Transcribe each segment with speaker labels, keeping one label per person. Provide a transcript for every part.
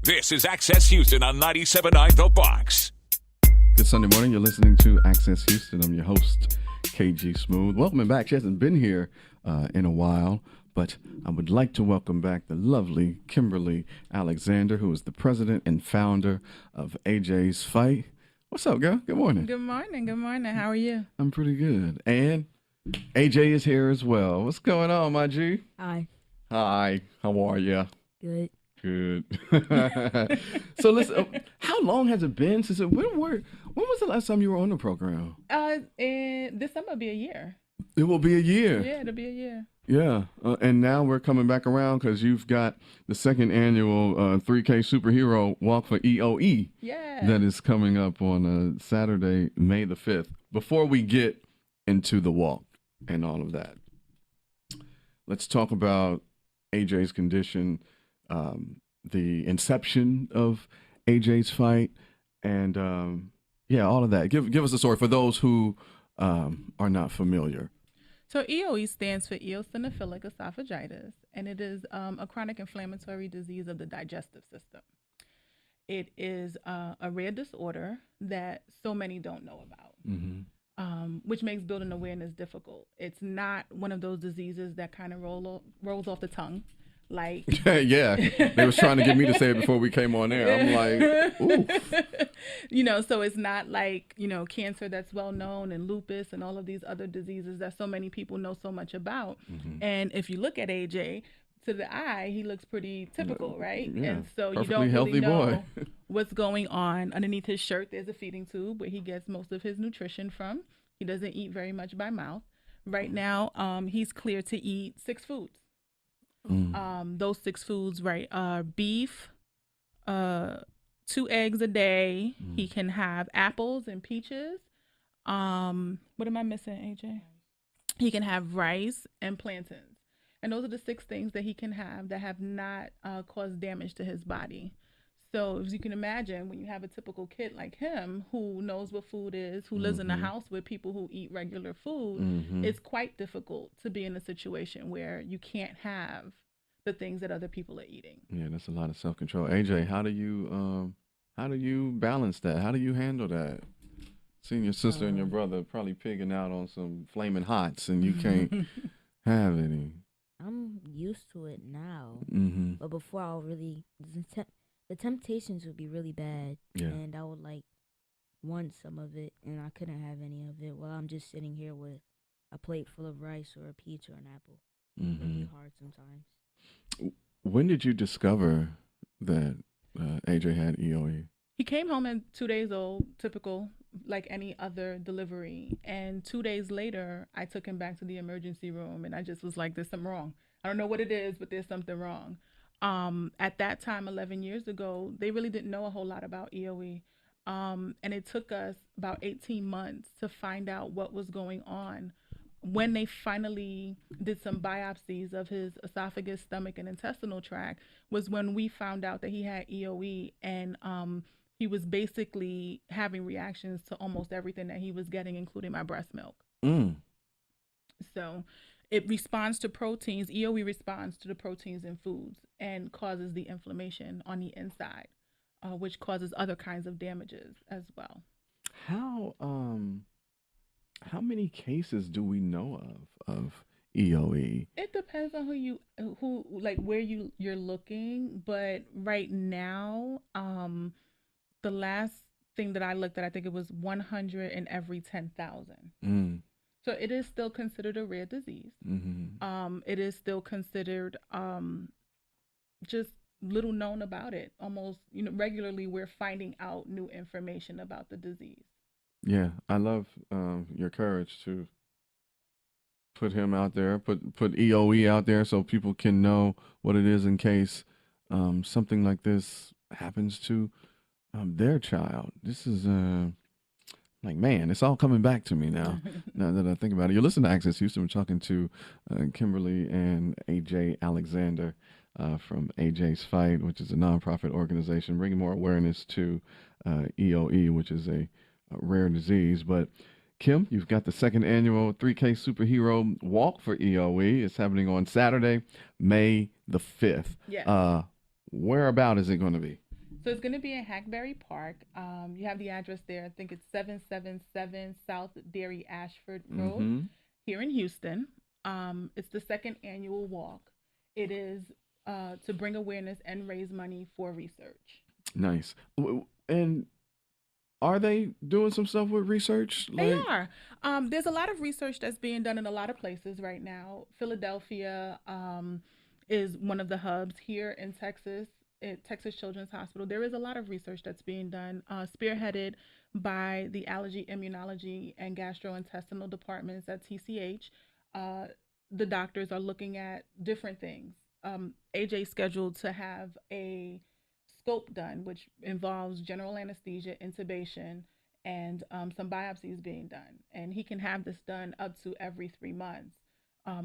Speaker 1: This is Access Houston on 97.9 The Parks.
Speaker 2: Good Sunday morning. You're listening to Access Houston. I'm your host, KG Smooth. Welcome back. She hasn't been here in a while, but I would like to welcome back the lovely Kimberley Alexander, who is the president and founder of AJ's Fight. What's up, girl? Good morning.
Speaker 3: Good morning. Good morning. How are you?
Speaker 2: I'm pretty good. And AJ is here as well. What's going on, my G?
Speaker 4: Hi.
Speaker 2: Hi. How are you?
Speaker 4: Good.
Speaker 2: Good. So listen, how long has it been since when was the last time you were on the program?
Speaker 3: This summer will be a year.
Speaker 2: It will be a year.
Speaker 3: Yeah, it'll be a year.
Speaker 2: Yeah, and now we're coming back around because you've got the second annual 3K Superhero Walk for EOE.
Speaker 3: Yeah.
Speaker 2: That is coming up on Saturday, May the 5th. Before we get into the walk and all of that, let's talk about AJ's condition, the inception of AJ's Fight, and all of that. Give us a story for those who are not familiar.
Speaker 3: So EOE stands for Eosinophilic Esophagitis, and it is a chronic inflammatory disease of the digestive system. It is a rare disorder that so many don't know about, which makes building awareness difficult. It's not one of those diseases that kind of rolls off the tongue. Like
Speaker 2: yeah, they was trying to get me to say it before we came on air. I'm like, ooh.
Speaker 3: So it's not like, cancer that's well known and lupus and all of these other diseases that so many people know so much about. And if you look at AJ, to the eye, he looks pretty typical, right?
Speaker 2: Yeah,
Speaker 3: and so you
Speaker 2: perfectly
Speaker 3: don't
Speaker 2: healthy
Speaker 3: really know
Speaker 2: boy.
Speaker 3: what's going on. Underneath his shirt, there's a feeding tube where he gets most of his nutrition from. He doesn't eat very much by mouth. Right now, he's clear to eat 6 foods. Those 6 foods, right, are beef, 2 eggs a day. He can have apples and peaches. What am I missing, AJ? He can have rice and plantains. And those are the 6 things that he can have that have not caused damage to his body. So as you can imagine, when you have a typical kid like him who knows what food is, who lives in a house with people who eat regular food, it's quite difficult to be in a situation where you can't have the things that other people are eating. Yeah,
Speaker 2: that's a lot of self-control. AJ, how do you balance that? How do you handle that? Seeing your sister and your brother probably pigging out on some flaming hots and you can't have any.
Speaker 4: I'm used to it now, but before I really, the temptations would be really bad, and I would want some of it, and I couldn't have any of it while I'm just sitting here with a plate full of rice or a peach or an apple. It's really hard sometimes.
Speaker 2: When did you discover that AJ had EOE?
Speaker 3: He came home at 2 days old, typical, like any other delivery. And 2 days later, I took him back to the emergency room, and I just was like, there's something wrong. I don't know what it is, but there's something wrong. At that time, 11 years ago, they really didn't know a whole lot about EOE. And it took us about 18 months to find out what was going on. When they finally did some biopsies of his esophagus, stomach, and intestinal tract was when we found out that he had EOE, and he was basically having reactions to almost everything that he was getting, including my breast milk. So it responds to proteins. EOE responds to the proteins in foods and causes the inflammation on the inside, which causes other kinds of damages as well.
Speaker 2: How many cases do we know of EOE?
Speaker 3: It depends on where you're looking, but right now, the last thing that I looked at, I think it was 100 in every 10,000. So it is still considered a rare disease. It is still considered just little known about it. Almost, regularly we're finding out new information about the disease.
Speaker 2: Yeah, I love your courage to put him out there, put EOE out there so people can know what it is in case something like this happens to their child. This is man, it's all coming back to me now. Now that I think about it. You're listening to Access Houston. We're talking to Kimberley and AJ Alexander from AJ's Fight, which is a nonprofit organization bringing more awareness to EOE, which is a rare disease. But Kim, you've got the second annual 3K Superhero Walk for EOE. It's happening on Saturday, May the 5th.
Speaker 3: Yes.
Speaker 2: Whereabout is it going to be?
Speaker 3: So it's going to be in Hackberry Park. You have the address there. I think it's 777 South Dairy Ashford Road here in Houston. It's the second annual walk. It is to bring awareness and raise money for research.
Speaker 2: Nice. And are they doing some stuff with research?
Speaker 3: They are. There's a lot of research that's being done in a lot of places right now. Philadelphia is one of the hubs here in Texas. At Texas Children's Hospital, there is a lot of research that's being done, spearheaded by the Allergy, Immunology, and Gastrointestinal departments at TCH. The doctors are looking at different things. AJ scheduled to have a scope done, which involves general anesthesia, intubation, and some biopsies being done. And he can have this done up to every 3 months.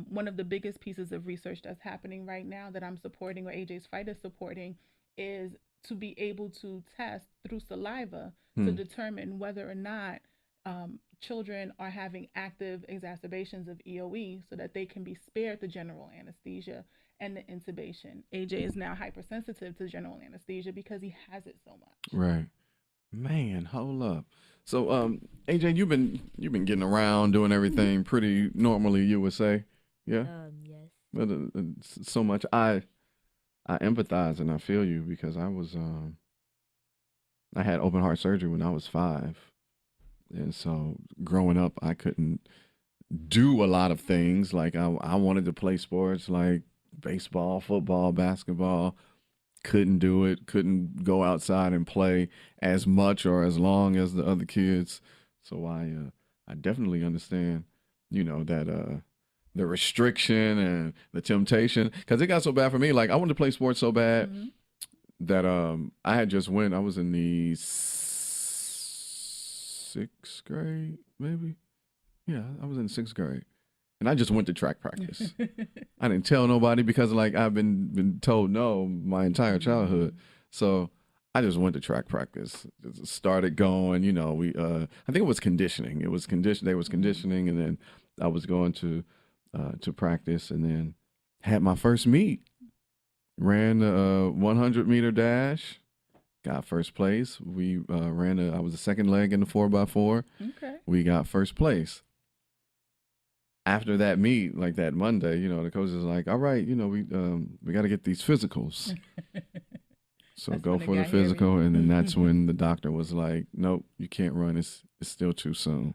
Speaker 3: One of the biggest pieces of research that's happening right now that I'm supporting, or AJ's fight is supporting, is to be able to test through saliva to determine whether or not children are having active exacerbations of EOE so that they can be spared the general anesthesia and the intubation. AJ is now hypersensitive to general anesthesia because he has it so much.
Speaker 2: Right. Man, hold up. So, AJ, you've been getting around doing everything pretty normally, you would say, yeah.
Speaker 4: Yes.
Speaker 2: But so much I empathize and I feel you because I had open heart surgery when I was 5, and so growing up I couldn't do a lot of things. Like I wanted to play sports like baseball, football, basketball. Couldn't do it, couldn't go outside and play as much or as long as the other kids. So I definitely understand, that the restriction and the temptation, because it got so bad for me. Like I wanted to play sports so bad that I had just I was in the 6th grade, maybe. Yeah, I was in 6th grade. And I just went to track practice. I didn't tell nobody because like I've been told no my entire childhood. So I just went to track practice. Just started going, we I think it was conditioning. They was conditioning, and then I was going to practice, and then had my first meet. Ran the 100-meter dash. Got first place. We I was the second leg in the 4x4.
Speaker 3: Okay. We
Speaker 2: got first place. After that meet, like that Monday, the coach is like, all right, we got to get these physicals. So go for the physical. And then that's when the doctor was like, nope, you can't run. It's still too soon.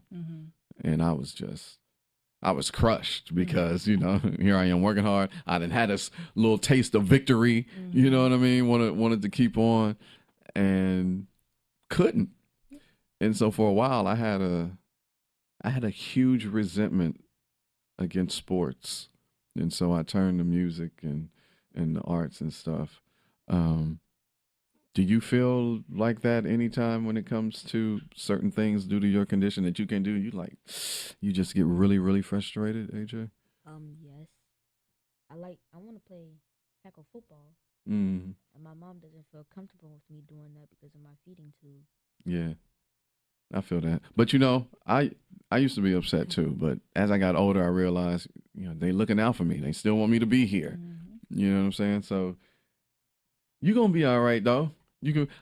Speaker 2: And I was crushed because, here I am working hard. I done had this little taste of victory, you know what I mean? Wanted to keep on and couldn't. And so for a while I had a huge resentment against sports, and so I turned to music and the arts and stuff. Do you feel like that anytime when it comes to certain things due to your condition that you can do? You just get really, really frustrated, AJ?
Speaker 4: Yes. I want to play tackle football,
Speaker 2: and
Speaker 4: my mom doesn't feel comfortable with me doing that because of my feeding tube.
Speaker 2: Yeah. I feel that. But, I used to be upset too. But as I got older, I realized, they looking out for me. They still want me to be here. You know what I'm saying? So you're going to be all right, though.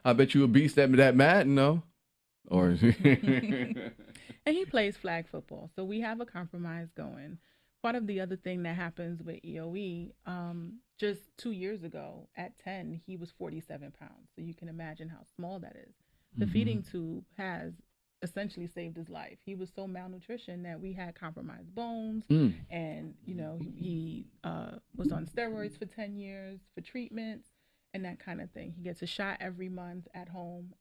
Speaker 2: I bet you a beast at that Madden, though. Or
Speaker 3: And he plays flag football. So we have a compromise going. Part of the other thing that happens with EOE, just 2 years ago at 10, he was 47 pounds. So you can imagine how small that is. The feeding tube has essentially saved his life. He was so malnutrition that we had compromised bones, and he was on steroids for 10 years for treatments and that kind of thing. He gets a shot every month at home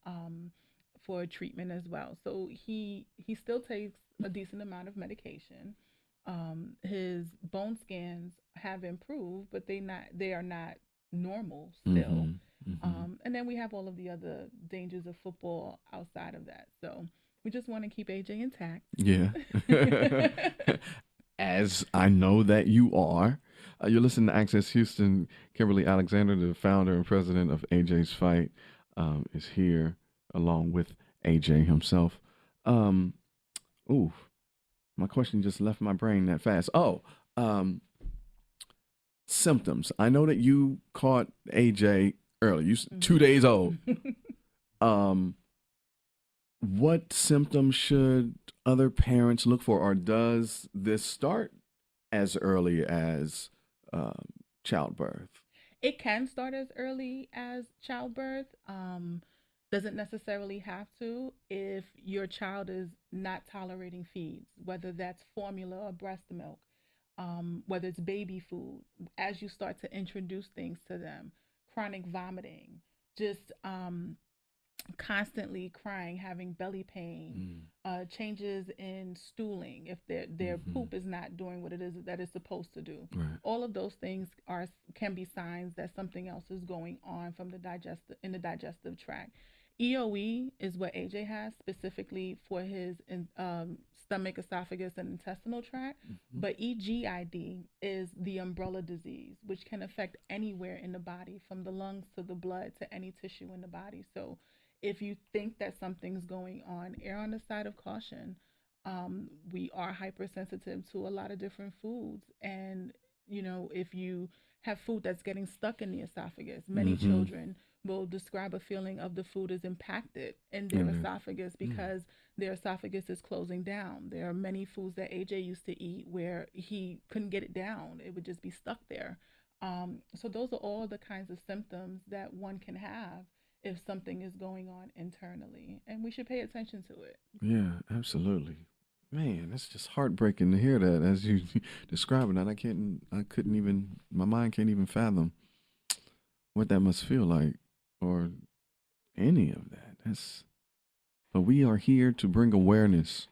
Speaker 3: for treatment as well. So he still takes a decent amount of medication. His bone scans have improved, but they are not normal still. And then we have all of the other dangers of football outside of that. So we just want to keep AJ intact.
Speaker 2: Yeah. As I know that you are. You're listening to Access Houston. Kimberley Alexander, the founder and president of AJ's Fight, is here along with AJ himself. My question just left my brain that fast. Symptoms. I know that you caught AJ early. You 2 days old. What symptoms should other parents look for, or does this start as early as childbirth?
Speaker 3: It can start as early as childbirth. Doesn't necessarily have to. If your child is not tolerating feeds, whether that's formula or breast milk, whether it's baby food, as you start to introduce things to them, chronic vomiting, just constantly crying, having belly pain, changes in stooling, if their poop is not doing what it is that it's supposed to do.
Speaker 2: Right.
Speaker 3: All of those things can be signs that something else is going on from the digestive tract. EOE is what AJ has specifically for his stomach, esophagus, and intestinal tract. But EGID is the umbrella disease, which can affect anywhere in the body, from the lungs to the blood to any tissue in the body. So if you think that something's going on, err on the side of caution. We are hypersensitive to a lot of different foods. And, if you have food that's getting stuck in the esophagus, many children will describe a feeling of the food is impacted in their esophagus because their esophagus is closing down. There are many foods that AJ used to eat where he couldn't get it down. It would just be stuck there. So those are all the kinds of symptoms that one can have if something is going on internally, and we should pay attention to it.
Speaker 2: Yeah, absolutely. Man, that's just heartbreaking to hear that as you describing that. My mind can't even fathom what that must feel like, or any of that. But we are here to bring awareness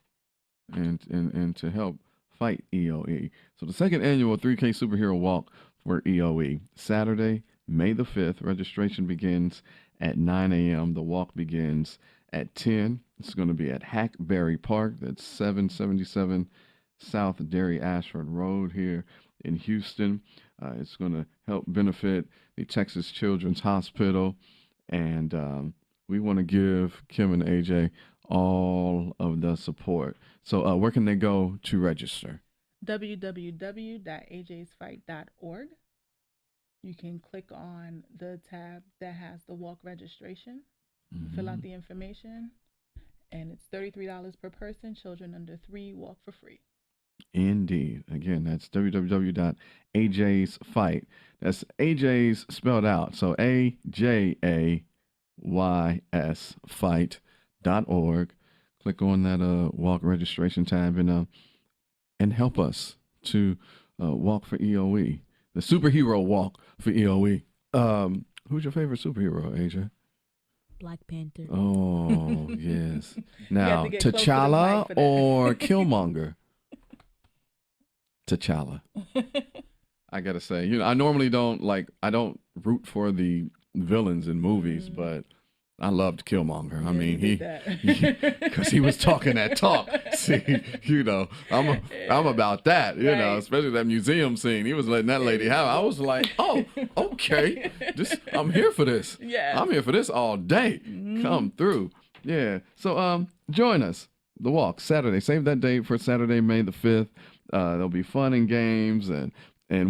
Speaker 2: and to help fight EOE. So the second annual 3K Superhero Walk for EOE, Saturday, May the 5th. Registration begins at 9 a.m. The walk begins at 10. It's going to be at Hackberry Park. That's 777 South Derry Ashford Road here in Houston. It's going to help benefit the Texas Children's Hospital. And we want to give Kim and AJ all of the support. So where can they go to register?
Speaker 3: www.ajsfight.org. You can click on the tab that has the walk registration, fill out the information, and it's $33 per person. Children under 3 walk for free. Indeed.
Speaker 2: Again, that's www.ajsfight. That's AJ's spelled out. So AJAYS fight.org. Click on that walk registration tab and help us to walk for EOE. The superhero walk for EOE. Who's your favorite superhero, AJ?
Speaker 4: Black Panther.
Speaker 2: Oh, yes. Now, T'Challa or Killmonger? T'Challa. I gotta say, I normally don't root for the villains in movies, but I loved Killmonger. I mean, because he was talking that talk. See, I'm about that, especially that museum scene. He was letting that lady have it. I was like, oh, okay. I'm here for this.
Speaker 3: Yeah.
Speaker 2: I'm here for this all day. Come through. Yeah. So join us. The walk, Saturday. Save that date for Saturday, May the 5th. There'll be fun and games, and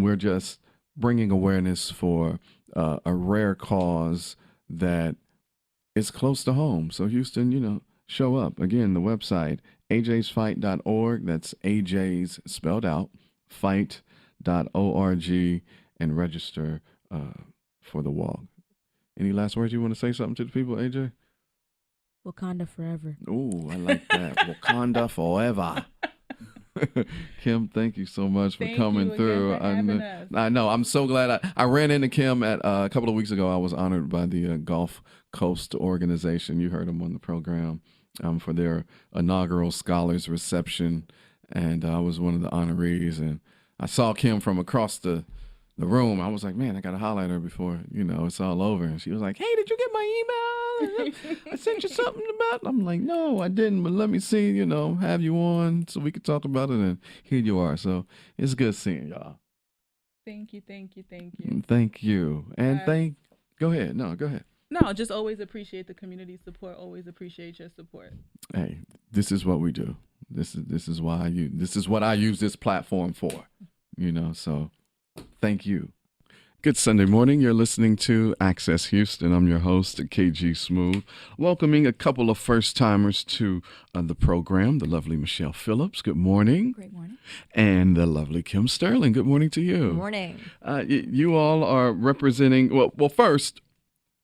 Speaker 2: we're just bringing awareness for a rare cause that is close to home. So Houston, show up. Again, the website, ajsfight.org. That's AJ's spelled out, fight.org, and register for the walk. Any last words you want to say something to the people, AJ?
Speaker 4: Wakanda forever.
Speaker 2: Ooh, I like that. Wakanda forever. Kim, thank you so much for coming through. I know. I'm so glad I ran into Kim at a couple of weeks ago. I was honored by the Gulf Coast organization. You heard them on the program for their inaugural scholars reception, and I was one of the honorees. And I saw Kim from across the room. I was like, man, I got to holler at her before it's all over. And she was like, hey, did you get my email? I sent you something about. I'm like, no, I didn't, but let me see, have you on so we could talk about it. And here you are. So it's good seeing y'all.
Speaker 3: Thank you.
Speaker 2: Thank you. And go ahead. No, go ahead.
Speaker 3: No, just always appreciate the community support. Always appreciate your support.
Speaker 2: Hey, this is what we do. This is what I use this platform for. So thank you. Good Sunday morning. You're listening to Access Houston. I'm your host, KG Smooth, welcoming a couple of first-timers to the program, the lovely Mechelle Phillips. Good morning.
Speaker 3: Great morning.
Speaker 2: And the lovely Kim Sterling. Good morning to you.
Speaker 5: Good morning.
Speaker 2: You all are representing, well, first,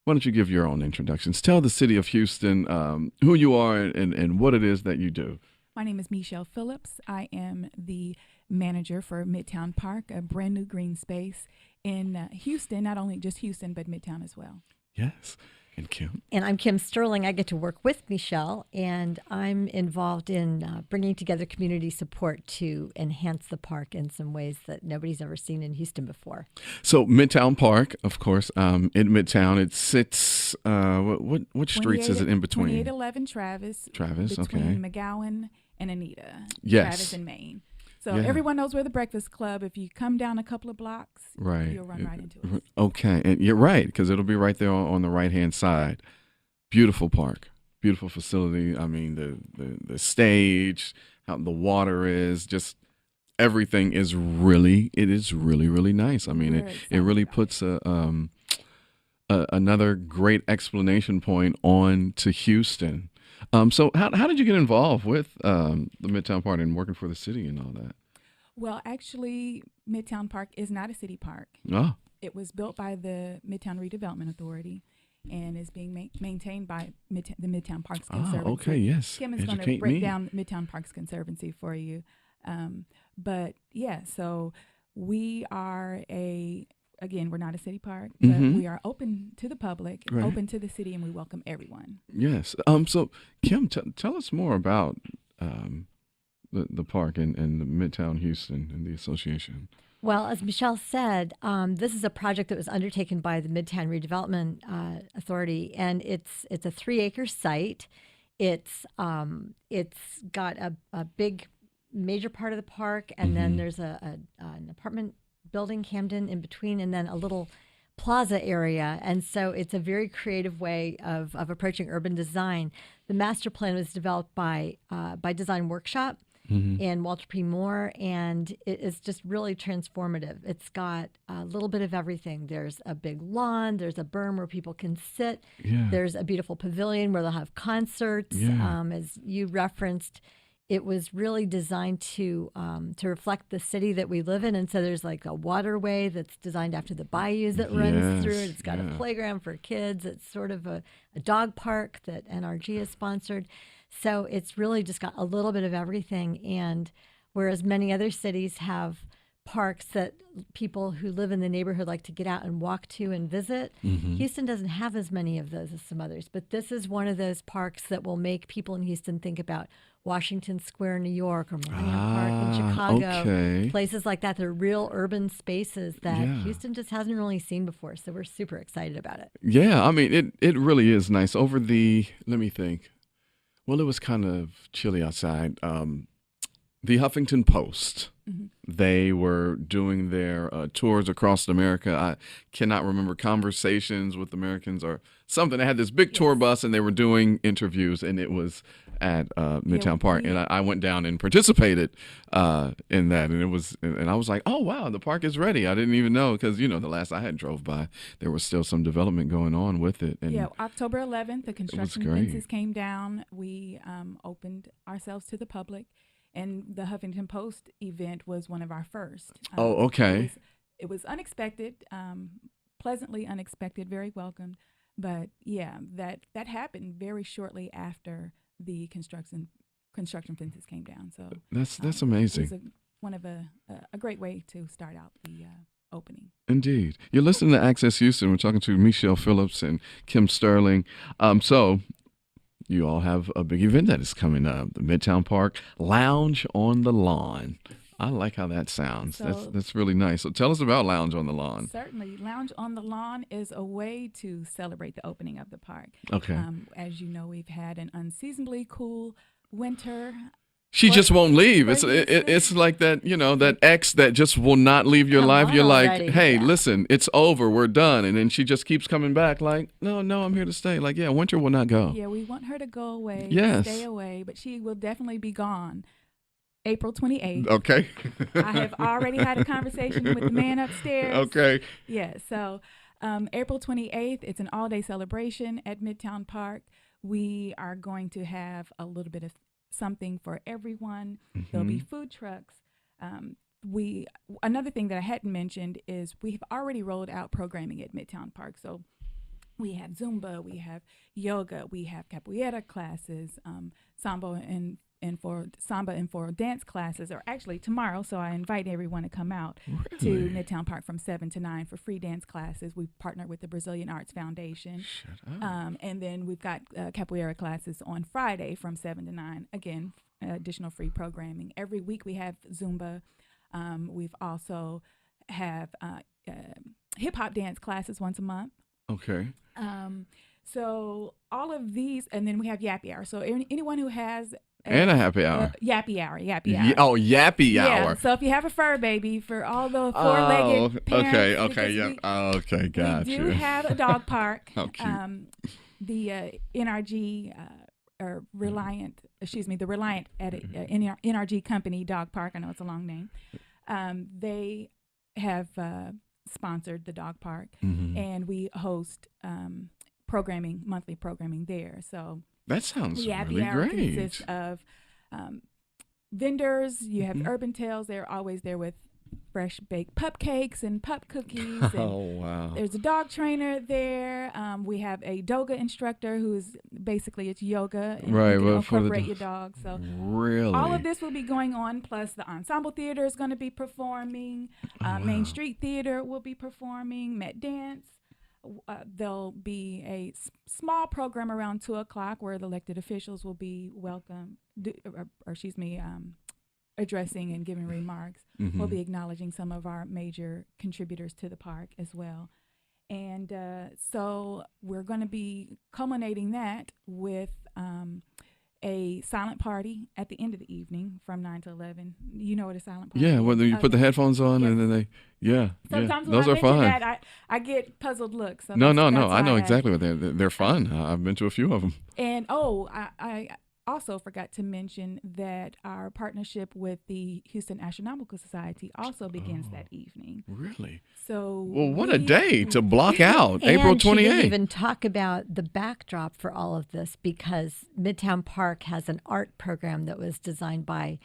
Speaker 2: why don't you give your own introductions? Tell the city of Houston who you are and what it is that you do.
Speaker 3: My name is Mechelle Phillips. I am the manager for Midtown Park, a brand new green space in Houston, not only just Houston, but Midtown as well.
Speaker 2: Yes. And Kim.
Speaker 5: And I'm Kim Sterling. I get to work with Mechelle, and I'm involved in bringing together community support to enhance the park in some ways that nobody's ever seen in Houston before.
Speaker 2: So Midtown Park, of course, in Midtown, it sits, what streets is it in between?
Speaker 3: 2811 Travis. Between McGowan and Anita.
Speaker 2: Yes.
Speaker 3: Travis and Main. So everyone knows we're the Breakfast Club. If you come down a couple of blocks,
Speaker 2: right,
Speaker 3: you'll run right into it.
Speaker 2: Okay, and you're right, because it'll be right there on the right-hand side. Beautiful park, beautiful facility. I mean, the stage, how the water is, just everything is really nice. I mean, it really puts another great explanation point on to Houston. So how did you get involved with the Midtown Park and working for the city and all that?
Speaker 3: Well, actually, Midtown Park is not a city park.
Speaker 2: Oh.
Speaker 3: It was built by the Midtown Redevelopment Authority and is being maintained by the Midtown Parks Conservancy.
Speaker 2: Oh, okay, yes.
Speaker 3: Kim is going to break down Midtown Parks Conservancy for you. But yeah, so we are again, we're not a city park, but we are open to the public, open to the city, and we welcome everyone.
Speaker 2: Yes. So, Kim, tell us more about the park and the Midtown Houston and the association.
Speaker 5: Well, as Mechelle said, this is a project that was undertaken by the Midtown Redevelopment Authority, and it's a 3-acre site. It's got a big major part of the park, and then there's an apartment building, Camden, in between, and then a little plaza area. And so it's a very creative way of approaching urban design. The master plan was developed by Design Workshop and Walter P. Moore, and it is just really transformative. It's got a little bit of everything. There's a big lawn, there's a berm where people can sit, there's a beautiful pavilion where they'll have concerts. As you referenced, it was really designed to reflect the city that we live in. And so there's like a waterway that's designed after the bayous that runs through it. It's got a playground for kids. It's sort of a dog park that NRG has sponsored. So it's really just got a little bit of everything. And whereas many other cities have parks that people who live in the neighborhood like to get out and walk to and visit, Houston doesn't have as many of those as some others. But this is one of those parks that will make people in Houston think about Washington Square, New York, or Millennium Park in Chicago. Places like that. They're real urban spaces that Houston just hasn't really seen before. So we're super excited about it.
Speaker 2: Yeah, I mean, it really is nice. Let me think. Well, it was kind of chilly outside. The Huffington Post, they were doing their tours across America. I cannot remember, Conversations with Americans or something. They had this big tour bus, and they were doing interviews, and it was at Midtown Park. And I went down and participated in that. And I was like, oh, wow, the park is ready. I didn't even know because, the last I had drove by, there was still some development going on with it. And
Speaker 3: October 11th, the construction fences came down. We opened ourselves to the public. And the Huffington Post event was one of our first.
Speaker 2: Okay.
Speaker 3: It was unexpected, pleasantly unexpected, very welcomed. But that happened very shortly after the construction fences came down. So
Speaker 2: that's amazing.
Speaker 3: It was a great way to start out the opening.
Speaker 2: Indeed. You're listening to Access Houston. We're talking to Mechelle Phillips and Kim Sterling. So you all have a big event that is coming up, the Midtown Park Lounge on the Lawn. I like how that sounds. That's really nice. So tell us about Lounge on the Lawn.
Speaker 3: Certainly. Lounge on the Lawn is a way to celebrate the opening of the park.
Speaker 2: Okay.
Speaker 3: As you know, we've had an unseasonably cool winter.
Speaker 2: She just won't leave. It's like that, that ex that just will not leave your life. You're like, hey, listen, it's over. We're done. And then she just keeps coming back like, no, I'm here to stay. Like, winter will not go.
Speaker 3: Yeah, we want her to go away,
Speaker 2: yes,
Speaker 3: stay away, but she will definitely be gone April 28th.
Speaker 2: Okay.
Speaker 3: I have already had a conversation with the man upstairs.
Speaker 2: Okay.
Speaker 3: Yeah, so April 28th, it's an all-day celebration at Midtown Park. We are going to have a little bit of something for everyone. There'll be food trucks. Another thing that I hadn't mentioned is we've already rolled out programming at Midtown Park. So we have Zumba, we have yoga, we have capoeira classes, samba and for dance classes are actually tomorrow. So I invite everyone to come out to Midtown Park from 7 to 9 for free dance classes. We've partnered with the Brazilian Arts Foundation. And then we've got capoeira classes on Friday from 7 to 9. Again, additional free programming. Every week we have Zumba. We've also have hip hop dance classes once a month.
Speaker 2: Okay.
Speaker 3: So all of these, and then we have Yappy Hour. So anyone who has
Speaker 2: and a happy hour.
Speaker 3: Yappy Hour.
Speaker 2: Yappy hour.
Speaker 3: So if you have a fur baby, for all the four-legged parents.
Speaker 2: Okay, got
Speaker 3: we
Speaker 2: you.
Speaker 3: do have a dog park.
Speaker 2: How cute.
Speaker 3: The NRG, or Reliant, the Reliant at NRG company dog park. I know it's a long name. They have sponsored the dog park, and we host monthly programming there. So
Speaker 2: that sounds really
Speaker 3: Hour
Speaker 2: great.
Speaker 3: consists of vendors. You have Urban Tales. They're always there with fresh baked pup cakes and pup cookies. And
Speaker 2: wow.
Speaker 3: There's a dog trainer there. We have a yoga instructor who's basically it's yoga. And
Speaker 2: right,
Speaker 3: you can
Speaker 2: well,
Speaker 3: incorporate your dog. So
Speaker 2: really,
Speaker 3: all of this will be going on. Plus the Ensemble Theater is going to be performing. Main Street Theater will be performing. Met Dance. There'll be a small program around 2:00 where the elected officials will be addressing and giving remarks. We'll be acknowledging some of our major contributors to the park as well. And so we're going to be culminating that with a silent party at the end of the evening from 9 to 11. You know what a silent party is?
Speaker 2: Yeah, whether you put the headphones on and then
Speaker 3: Sometimes
Speaker 2: those
Speaker 3: when
Speaker 2: are
Speaker 3: I
Speaker 2: fun.
Speaker 3: mention that, I get puzzled looks. So
Speaker 2: No,
Speaker 3: that's
Speaker 2: I know
Speaker 3: why
Speaker 2: exactly what they're fun. I've been to a few of them.
Speaker 3: And I also forgot to mention that our partnership with the Houston Astronomical Society also begins that evening.
Speaker 2: Really?
Speaker 3: So
Speaker 2: well, what a day to block out. April 28th.
Speaker 5: She didn't even talk about the backdrop for all of this, because Midtown Park has an art program that was designed by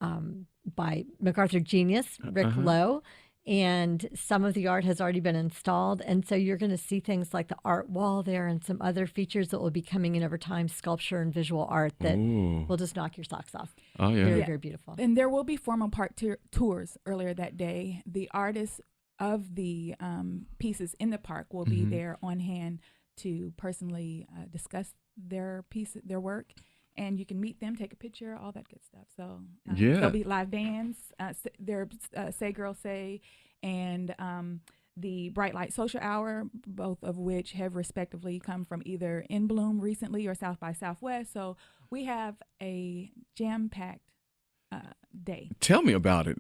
Speaker 5: MacArthur genius Rick Lowe. And some of the art has already been installed. And so you're going to see things like the art wall there and some other features that will be coming in over time, sculpture and visual art that will just knock your socks off.
Speaker 2: Oh, yeah.
Speaker 5: Very, very beautiful.
Speaker 3: And there will be formal park tours earlier that day. The artists of the pieces in the park will be there on hand to personally discuss their work. And you can meet them, take a picture, all that good stuff. So there'll be live bands. There's Say Girl Say and the Bright Light Social Hour, both of which have respectively come from either In Bloom recently or South by Southwest. So we have a jam-packed day.
Speaker 2: Tell me about it.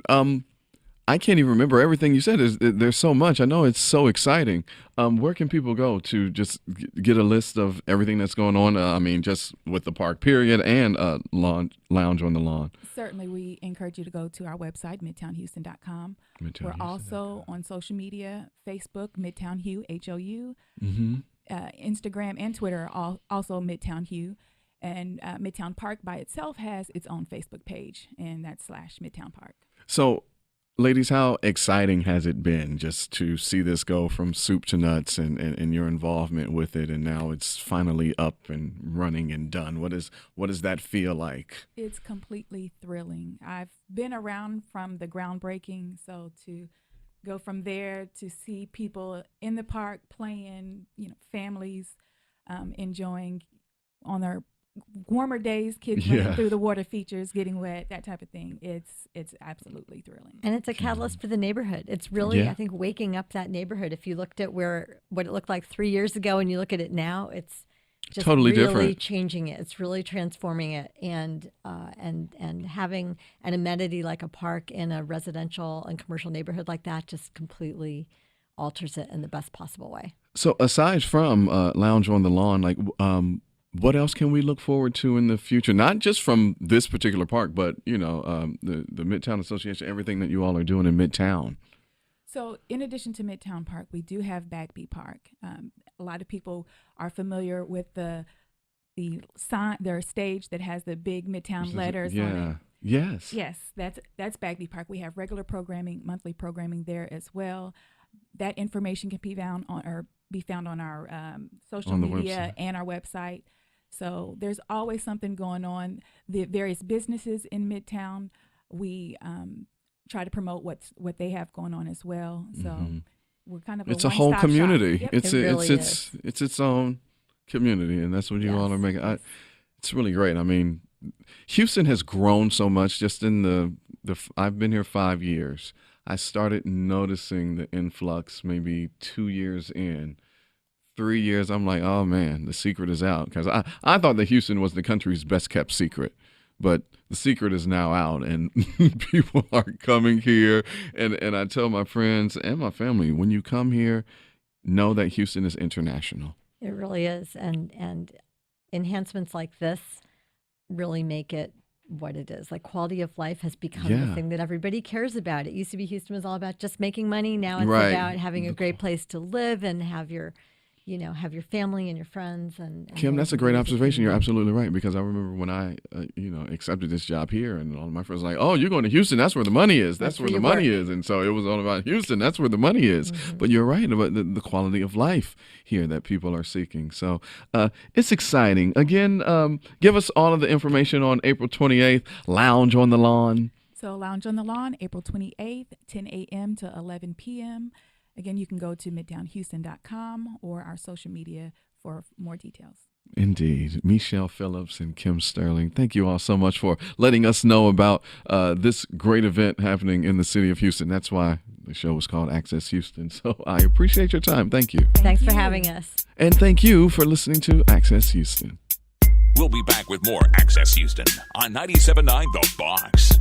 Speaker 2: I can't even remember everything you said. There's so much. I know it's so exciting. Where can people go to just get a list of everything that's going on? I mean, just with the park period and lounge on the lawn.
Speaker 3: Certainly, we encourage you to go to our website, midtownhouston.com. We're also on social media, Facebook, Midtown Hue, HOU. Instagram and Twitter are also Midtown Hue. And Midtown Park by itself has its own Facebook page, and that's /Midtown Park.
Speaker 2: So, ladies, how exciting has it been just to see this go from soup to nuts and your involvement with it, and now it's finally up and running and done? What does that feel like?
Speaker 3: It's completely thrilling. I've been around from the groundbreaking, so to go from there to see people in the park playing, families enjoying on their warmer days, kids running through the water features, getting wet, that type of thing. It's absolutely thrilling.
Speaker 5: And it's a catalyst for the neighborhood. It's really, I think, waking up that neighborhood. If you looked at what it looked like 3 years ago and you look at it now, it's just
Speaker 2: totally
Speaker 5: really
Speaker 2: different.
Speaker 5: Changing it. It's really transforming it, and having an amenity like a park in a residential and commercial neighborhood like that just completely alters it in the best possible way.
Speaker 2: So aside from lounge on the lawn, like what else can we look forward to in the future? Not just from this particular park, but, the Midtown Association, everything that you all are doing in Midtown.
Speaker 6: So in addition to Midtown Park, we do have Bagby Park. A lot of people are familiar with the sign, their stage that has the big Midtown letters on it.
Speaker 2: Yes.
Speaker 6: Yes, that's Bagby Park. We have regular programming, monthly programming there as well. That information can be found on our social media and our website. So there's always something going on. The various businesses in Midtown, we try to promote what they have going on as well. So we're kind of
Speaker 2: it's a whole community.
Speaker 6: Yep.
Speaker 2: It's its own community, and that's what you all are making. It's really great. I mean, Houston has grown so much just in the I've been here 5 years. I started noticing the influx maybe 2 years in. 3 years, I'm like, oh man, the secret is out. Because I thought that Houston was the country's best kept secret. But the secret is now out, and people are coming here. And I tell my friends and my family, when you come here, know that Houston is international.
Speaker 5: It really is. And enhancements like this really make it what it is. Like, quality of life has become the thing that everybody cares about. It used to be Houston was all about just making money. Now it's about having a great place to live and have your family and your friends. And
Speaker 2: Kim, that's a great observation. You're absolutely right, because I remember when I, accepted this job here, and all of my friends were like, oh, you're going to Houston. That's where the money is. That's where the money is. And so it was all about Houston. That's where the money is. But you're right about the quality of life here that people are seeking. So it's exciting. Again, give us all of the information on April 28th, Lounge on the Lawn.
Speaker 6: So Lounge on the Lawn, April 28th, 10 a.m. to 11 p.m. Again, you can go to midtownhouston.com or our social media for more details.
Speaker 2: Indeed. Mechelle Phillips and Kim Sterling, thank you all so much for letting us know about this great event happening in the city of Houston. That's why the show was called Access Houston. So I appreciate your time. Thank you.
Speaker 5: Thanks for having us.
Speaker 2: And thank you for listening to Access Houston.
Speaker 1: We'll be back with more Access Houston on 97.9 The Box.